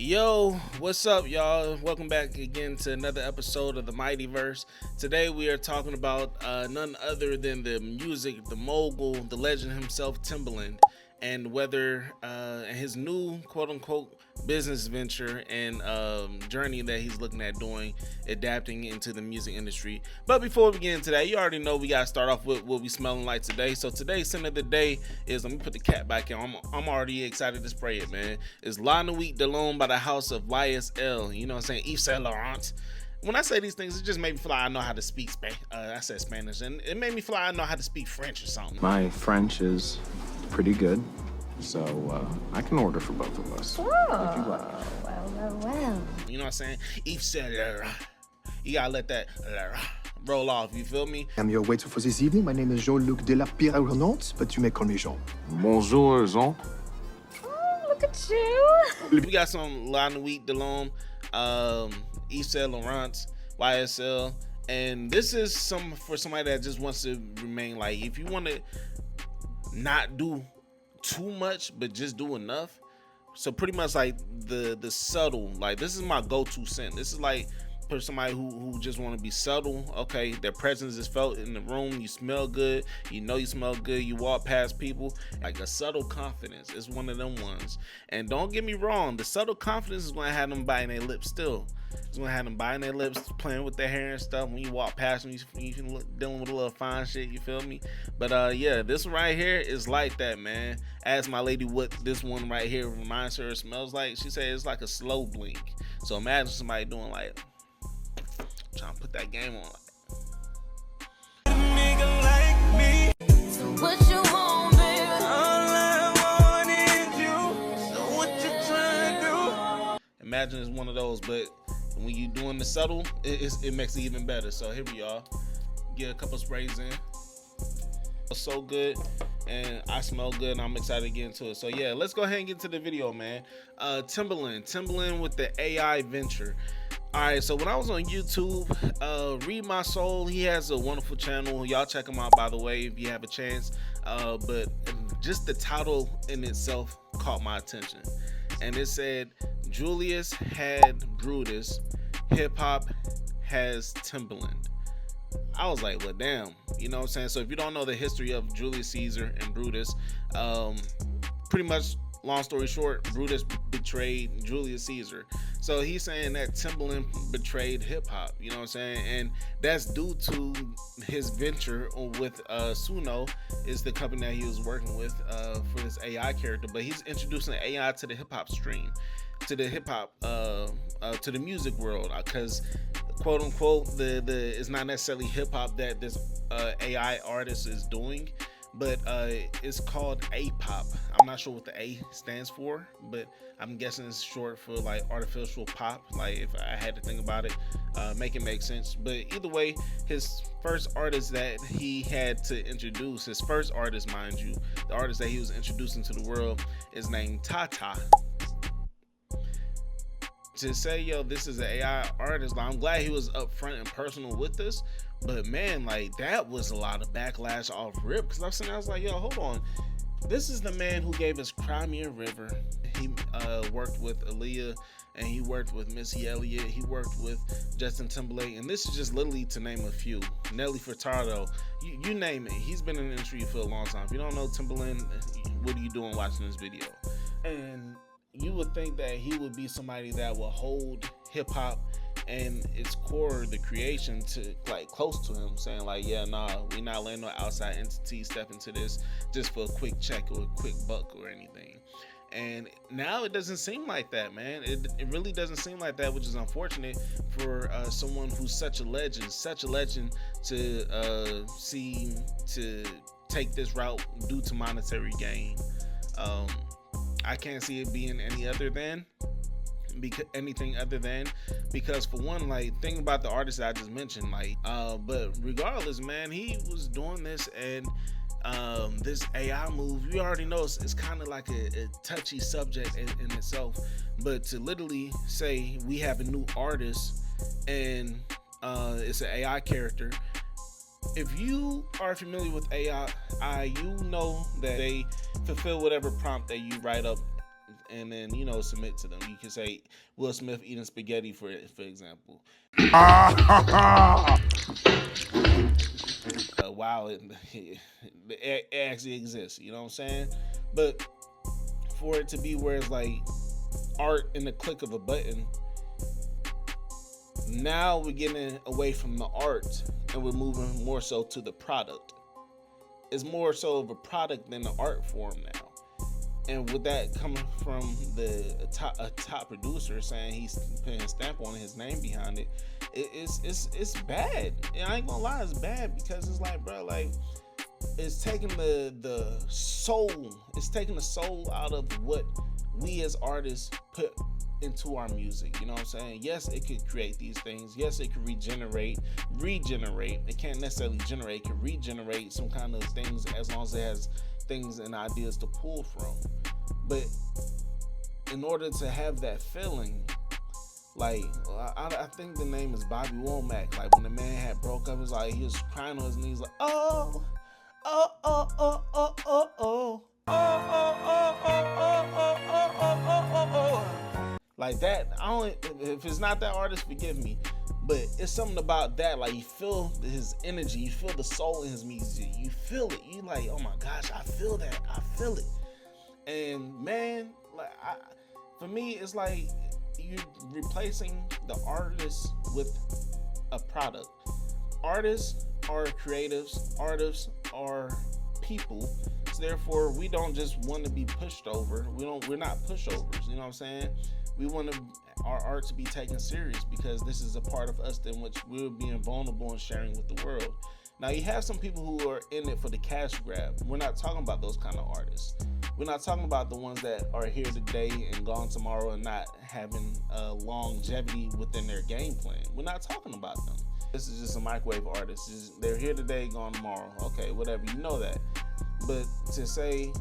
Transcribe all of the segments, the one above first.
Yo, what's up, y'all? Welcome back again to another episode of the Mightyverse. Today we are talking about none other than the music, the mogul, the legend himself, Timbaland, and whether his new quote-unquote business venture and journey that he's looking at doing, adapting into the music industry. But before we get into that, you already know we gotta start off with what we smelling like today. So today's scent of the day is, let me put the cap back in. I'm already excited to spray it, man. It's La Nuit de L'Homme by the house of YSL. You know what I'm saying? Yves Saint Laurent. When I say these things, it just made me feel like I know how to speak I said Spanish, and it made me feel like I know how to speak French or something. My French is pretty good, so I can order for both of us. Oh, well. You know what I'm saying? Yves Saint Laurent. You gotta let that roll off, you feel me? I'm your waiter for this evening. My name is Jean-Luc de la Pierre-Renante, but you may call me Jean. Bonjour, Jean. Oh, look at you. We got some La Nuit de L'Homme, Yves Saint Laurent, YSL, and this is for somebody that just wants to remain like, if you want to not do too much but just do enough. So pretty much like the subtle, like this is my go-to scent. This is like for somebody who just want to be subtle. Okay, their presence is felt in the room. You smell good. You know you smell good. You walk past people. Like a subtle confidence is one of them ones. And don't get me wrong, the subtle confidence is going to have them biting their lips still. It's going to have them biting their lips, playing with their hair and stuff. When you walk past them, you dealing with a little fine shit, you feel me? But yeah, this one right here is like that, man. Ask my lady what this one right here reminds her it smells like. She said it's like a slow blink. So imagine somebody doing like, trying to put that game on. So what you want, baby? All I want is you. So what you trying to do? Imagine it's one of those, but when you doing the subtle, it makes it even better. So here we are. Get a couple sprays in. It's so good, and I smell good, and I'm excited to get into it. So yeah, let's go ahead and get to the video, man. Timbaland with the AI venture. All right, so when I was on YouTube, Read My Soul, he has a wonderful channel. Y'all check him out, by the way, if you have a chance. But just the title in itself caught my attention. And it said, Julius had Brutus, hip hop has Timbaland. I was like, well, damn, you know what I'm saying? So if you don't know the history of Julius Caesar and Brutus, pretty much, long story short, Brutus betrayed Julius Caesar. So he's saying that Timbaland betrayed hip hop, you know what I'm saying? And that's due to his venture with Suno, is the company that he was working with for this AI character. But he's introducing AI to the hip hop stream, to the hip hop, to the music world, because quote unquote, it's not necessarily hip hop that this AI artist is doing, but it's called A-pop. I'm not sure what the A stands for, but I'm guessing it's short for like artificial pop. Like if I had to think about it, make it make sense. But either way, his first artist that he had to introduce, his first artist, mind you, the artist that he was introducing to the world is named Tata. To say, yo, this is an AI artist, like, I'm glad he was upfront and personal with this, but man, like that was a lot of backlash off rip, because I was like, yo, hold on, this is the man who gave us Cry Me a River. He worked with Aaliyah, and he worked with Missy Elliott, he worked with Justin Timberlake, and this is just literally to name a few. Nelly Furtado, you name it. He's been in the industry for a long time. If you don't know Timbaland, what are you doing watching this video? And you would think that he would be somebody that will hold hip hop and its core, the creation, to like close to him, saying like, yeah, nah, we not letting no outside entity step into this just for a quick check or a quick buck or anything. And now it doesn't seem like that, man. It really doesn't seem like that, which is unfortunate for someone who's such a legend to seem to take this route due to monetary gain. I can't see it being anything other than because for one, like, think about the artists that I just mentioned, like, but regardless, man, he was doing this, and this AI move, you already know it's kind of like a touchy subject in itself, but to literally say we have a new artist and it's an AI character. If you are familiar with AI, you know that they fulfill whatever prompt that you write up and then submit to them. You could say Will Smith eating spaghetti for example. Wow, it actually exists. You know what I'm saying? But for it to be where it's like art in the click of a button, now we're getting away from the art and we're moving more so to the product. It's more so of a product than an art form now. And with that coming from a top producer saying he's putting his stamp on it, his name behind it, it's bad. And I ain't gonna lie, it's bad because it's like, bro, like it's taking the soul. It's taking the soul out of what we as artists put into our music. You know what I'm saying? Yes, it could create these things. Yes, it could regenerate. It can't necessarily generate. It could regenerate some kind of things as long as it has things and ideas to pull from. But in order to have that feeling, like I think the name is Bobby Womack. Like when the man had broke up, it was like he was crying on his knees, like oh, oh, oh, oh, oh, oh, oh. Like that, if it's not that artist, forgive me, but it's something about that. Like you feel his energy, you feel the soul in his music, you feel it. You like, oh my gosh, I feel that, I feel it. And man, like for me, it's like you're replacing the artist with a product. Artists are creatives, artists are people. So therefore, we don't just want to be pushed over. We're not pushovers. You know what I'm saying? We want our art to be taken serious because this is a part of us in which we're being vulnerable and sharing with the world. Now, you have some people who are in it for the cash grab. We're not talking about those kind of artists. We're not talking about the ones that are here today and gone tomorrow and not having longevity within their game plan. We're not talking about them. This is just a microwave artist. They're here today, gone tomorrow. Okay, whatever, you know that. But to say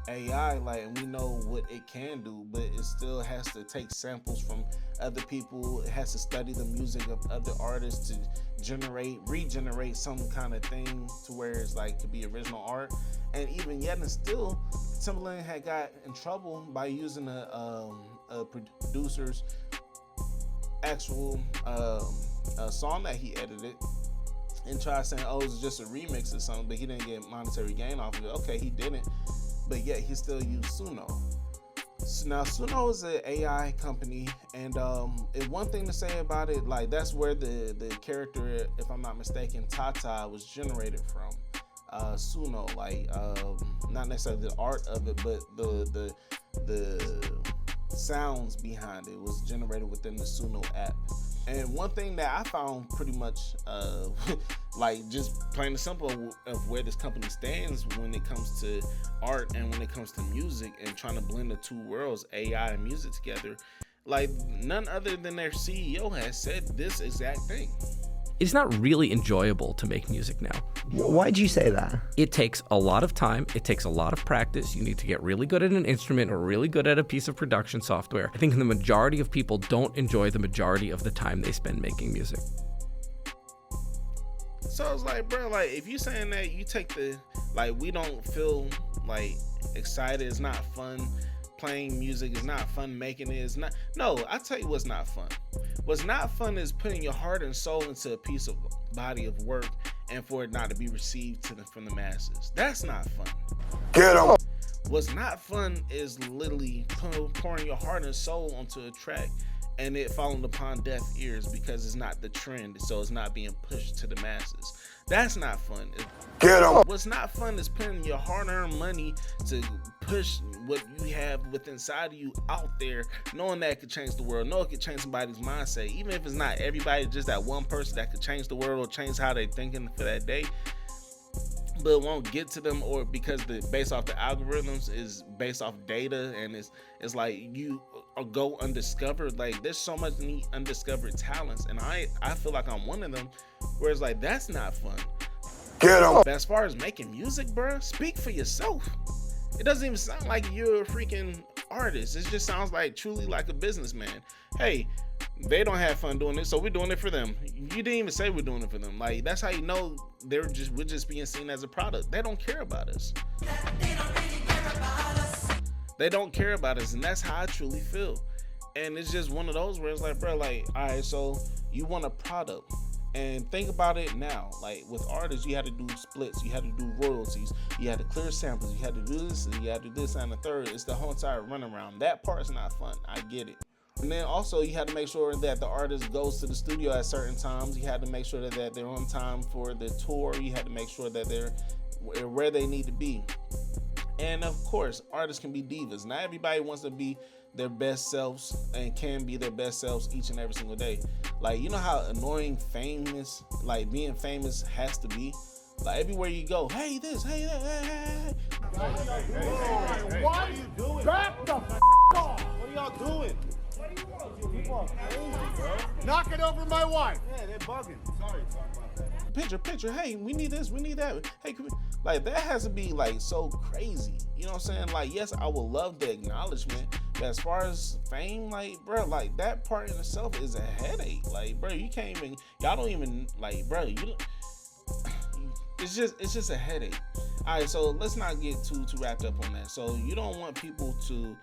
AI, like, and we know what it can do, but it still has to take samples from other people. It has to study the music of other artists to regenerate some kind of thing to where it's like could be original art. And even yet and still, Timbaland had got in trouble by using a producer's actual song that he edited and tried saying, oh, it's just a remix or something, but he didn't get monetary gain off of it. Okay, he didn't, but yet he still used Suno. So now Suno is an AI company, and one thing to say about it, like that's where the character, if I'm not mistaken, Tata was generated from. Suno, like not necessarily the art of it, but the sounds behind it was generated within the Suno app. And one thing that I found pretty much like just plain and simple of where this company stands when it comes to art and when it comes to music and trying to blend the two worlds, AI and music together, like none other than their CEO has said this exact thing. It's not really enjoyable to make music now. Why'd you say that? It takes a lot of time. It takes a lot of practice. You need to get really good at an instrument or really good at a piece of production software. I think the majority of people don't enjoy the majority of the time they spend making music. So it's like, bro, like if you saying that you take we don't feel like excited, it's not fun playing music, it's not fun making it, it's not. No, I tell you what's not fun. What's not fun is putting your heart and soul into a piece of body of work and for it not to be received from the masses. That's not fun. Get him. What's not fun is literally pouring your heart and soul onto a track and it falling upon deaf ears because it's not the trend, so it's not being pushed to the masses. That's not fun. Get him. What's not fun is putting your hard-earned money to push what you have within inside of you out there, knowing that it could change the world, knowing it could change somebody's mindset, even if it's not everybody, just that one person that could change the world or change how they're thinking for that day. But it won't get to them, or because based off the algorithms is based off data, and it's like you go undiscovered. Like there's so much neat undiscovered talents, and I feel like I'm one of them. Where it's like that's not fun. Get him. But as far as making music, bro, speak for yourself. It doesn't even sound like you're a freaking artist. It just sounds like truly like a businessman. Hey, they don't have fun doing it, so we're doing it for them. You didn't even say we're doing it for them. Like that's how you know we're just being seen as a product. They don't care about us. They don't care about us, and that's how I truly feel. And it's just one of those where it's like, bro, like, all right, so you want a product. And think about it now. Like with artists, you had to do splits, you had to do royalties, you had to clear samples, you had to do this, and you had to do this and the third. It's the whole entire runaround. That part's not fun. I get it. And then also you had to make sure that the artist goes to the studio at certain times. You had to make sure that they're on time for the tour. You had to make sure that they're where they need to be. And of course, artists can be divas. Not everybody wants to be their best selves and can be their best selves each and every single day. Like, you know how annoying famous, like being famous has to be? Like everywhere you go, hey this, hey that, hey. What are you doing? Back the off! What are y'all doing? People are crazy, bro. Knocking over my wife. Yeah, they're bugging. Sorry about that. Picture, hey, we need this, we need that. Hey, like that has to be like so crazy. You know what I'm saying? Like, yes, I would love the acknowledgement, but as far as fame, like, bro, like that part in itself is a headache. Like, bro, you can't even, y'all don't even, like, bro, it's just a headache. All right, so let's not get too wrapped up on that. So you don't want people to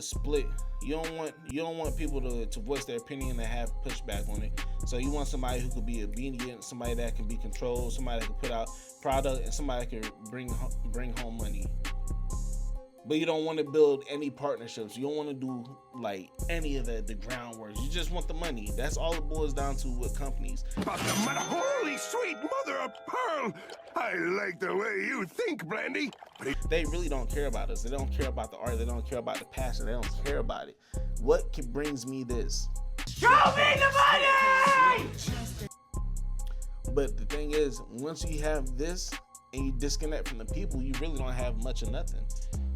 split. You don't want people to voice their opinion and have pushback on it. So you want somebody who could be obedient, somebody that can be controlled, somebody that can put out product, and somebody that can bring home money. But you don't want to build any partnerships. You don't want to do like any of the groundwork. You just want the money. That's all it boils down to with companies. But the holy sweet mother of pearl! I like the way you think, Brandy. They really don't care about us. They don't care about the art. They don't care about the passion. They don't care about it. What brings me this? Show me the money! But the thing is, once you have this and you disconnect from the people, you really don't have much of nothing.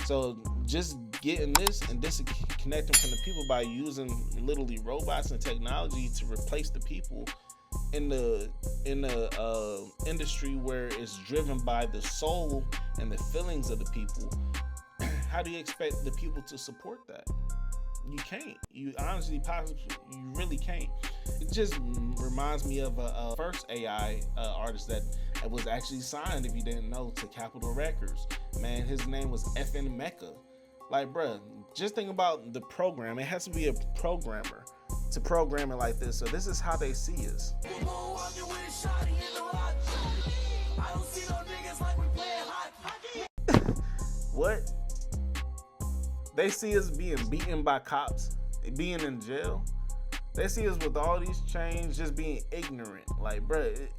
So just getting this and disconnecting from the people by using literally robots and technology to replace the people in the industry where it's driven by the soul and the feelings of the people. How do you expect the people to support that? You can't. You honestly, possibly, you really can't. It just reminds me of a first AI artist that was actually signed, if you didn't know, to Capitol Records. Man, his name was FN Mecca. Like, bruh, just think about the program. It has to be a programmer to program it like this. So this is how they see us. What? They see us being beaten by cops, being in jail. They see us with all these chains, just being ignorant. Like, bruh,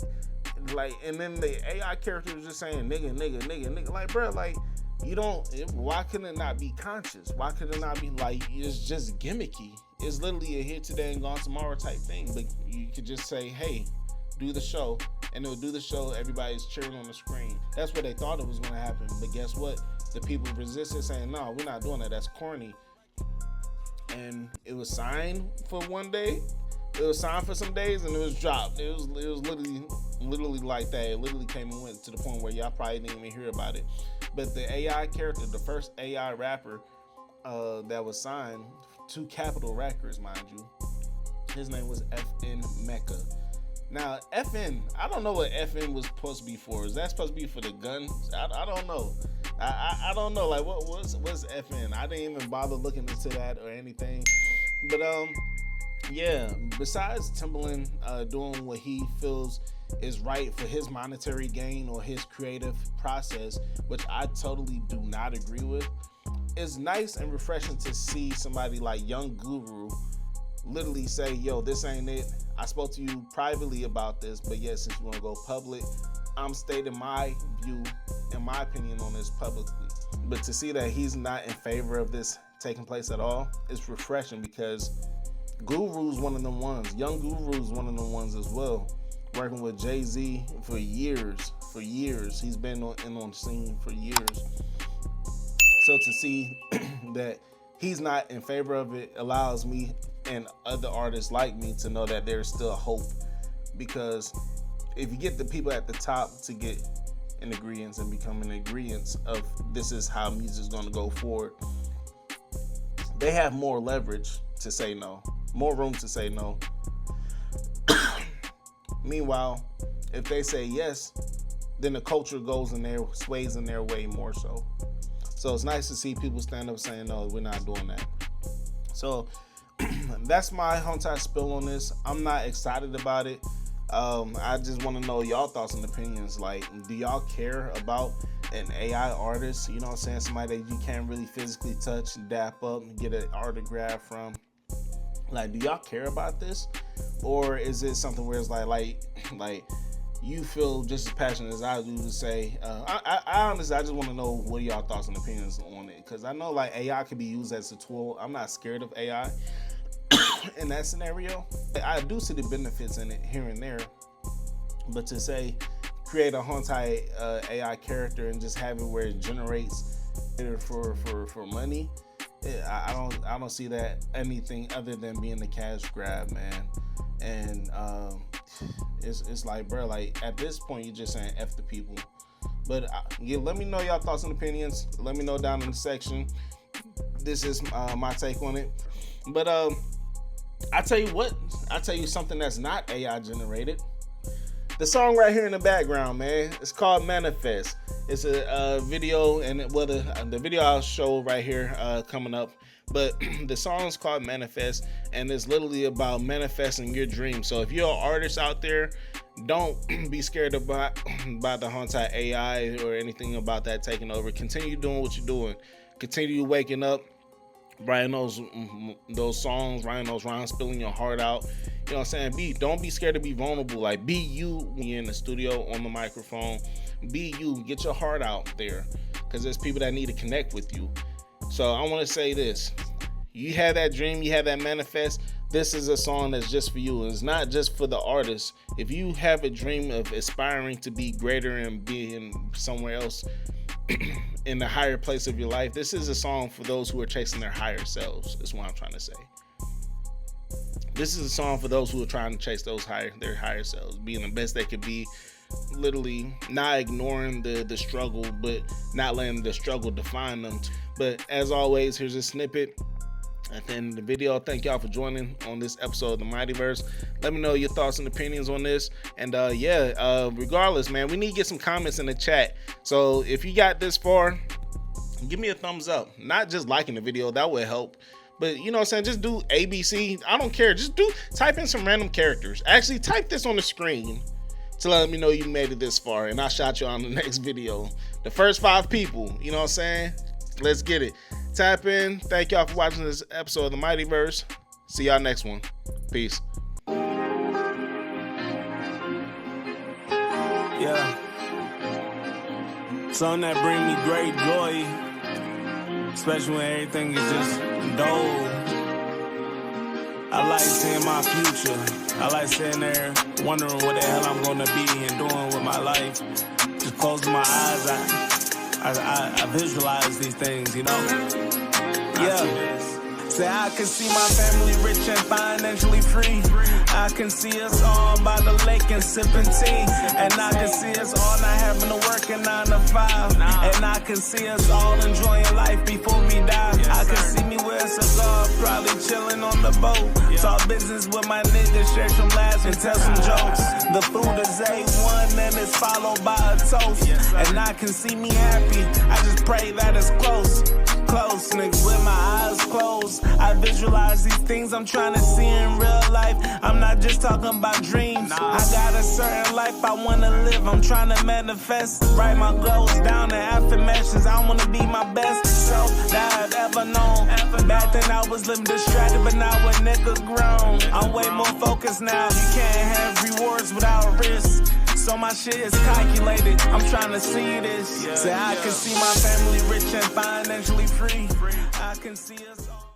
like, and then the AI character was just saying nigga, nigga, nigga, nigga. Like, bruh, like, you don't, why can it not be conscious? Why could it not be like, it's just gimmicky? It's literally a here today and gone tomorrow type thing. But you could just say, hey, do the show, and it'll do the show. Everybody's cheering on the screen. That's what they thought it was going to happen. But guess what? The people resisted, saying, no, we're not doing that. That's corny. And it was signed for one day. It was signed for some days, and it was dropped. It was literally like that. It literally came and went to the point where y'all probably didn't even hear about it. But the AI character, the first AI rapper that was signed to Capitol Records, mind you, his name was FN Mecca. Now, FN, I don't know what FN was supposed to be for. Is that supposed to be for the guns? I don't know. I don't know. Like, what's FN? I didn't even bother looking into that or anything. But yeah. Besides Timbaland doing what he feels is right for his monetary gain or his creative process, which I totally do not agree with, it's nice and refreshing to see somebody like Young Guru literally say, yo, this ain't it. I spoke to you privately about this, but yes, since you want to go public, I'm stating my view and my opinion on this publicly. But to see that he's not in favor of this taking place at all, it's refreshing, because Guru's one of them ones. Young Guru's one of them ones as well. Working with Jay-Z for years. He's been on the scene for years. So to see that he's not in favor of it allows me and other artists like me to know that there's still hope. Because if you get the people at the top to get in agreement and become in agreement of this is how music's going to go forward, they have more leverage to say no, more room to say no. Meanwhile, if they say yes, then the culture goes in their, sways in their way more so. So it's nice to see people stand up saying, no, we're not doing that. So that's my Hontai spill on this. I'm not excited about it. I just want to know y'all thoughts and opinions. Like, do y'all care about an AI artist? You know what I'm saying? Somebody that you can't really physically touch, dap up, and get an autograph from. Like, do y'all care about this? Or is it something where it's like you feel just as passionate as I do to say, I honestly, I just want to know what are y'all thoughts and opinions on it. Because I know like AI could be used as a tool. I'm not scared of AI in that scenario. I do see the benefits in it here and there. But to say, create a Hontai AI character and just have it where it generates for money, I don't see that anything other than being a cash grab, man. And it's like, bro, like at this point you're just saying F the people. But let me know y'all thoughts and opinions. Let me know down in the section. This is my take on it. But I tell you something that's not AI generated. The song right here in the background, man, it's called Manifest. It's a video, and the video I'll show right here coming up. But the song's called Manifest, and it's literally about manifesting your dream. So if you're an artist out there, don't be scared about the Hontai AI or anything about that taking over. Continue doing what you're doing. Continue waking up, writing those songs, writing those rhymes, spilling your heart out. You know what I'm saying? Don't be scared to be vulnerable. Like, be you when you're in the studio on the microphone. Be you. Get your heart out there, because there's people that need to connect with you. So I want to say this. You have that dream, you have that manifest. This is a song that's just for you. It's not just for the artist. If you have a dream of aspiring to be greater and being somewhere else in the higher place of your life, this is a song for those who are chasing their higher selves, is what I'm trying to say. This is a song for those who are trying to chase their higher selves, being the best they could be, literally not ignoring the struggle, but not letting the struggle define them. But as always, here's a snippet at the end of the video. Thank y'all for joining on this episode of the Mightyverse. Let me know your thoughts and opinions on this. And regardless, man, we need to get some comments in the chat. So if you got this far, give me a thumbs up. Not just liking the video, that would help. But you know what I'm saying? Just do ABC. I don't care. Just type in some random characters. Actually, type this on the screen to let me know you made it this far, and I'll shout you on the next video. The first 5 people, you know what I'm saying? Let's get it. Tap in. Thank y'all for watching this episode of the Mightyverse. See y'all next one. Peace. Yeah. Something that bring me great joy, especially when everything is just dull. I like seeing my future. I like sitting there wondering what the hell I'm gonna be and doing with my life. Just closing my eyes, I visualize these things, you know? Yeah. Say I can see my family rich and financially free. I can see us all by the lake and sipping tea. And I can see us all not having to work a 9 to 5. And I can see us all enjoying life before we die. I can see me with a cigar, probably chilling on the boat. Talk business with my niggas, share some laughs and tell some jokes. The food is A1 and it's followed by a toast. And I can see me happy, I just pray that it's close, niggas, with my eyes closed. I visualize these things I'm trying to see in real life. I'm not just talking about dreams. I got a certain life I wanna live. I'm trying to manifest, write my goals down in affirmations. I wanna be my best self that I've ever known. Back then I was living distracted, but now a nigga grown. I'm way more focused now. You can't have rewards without risk. So my shit is calculated, I'm trying to see this. Say I can see my family rich and financially free. I can see us all.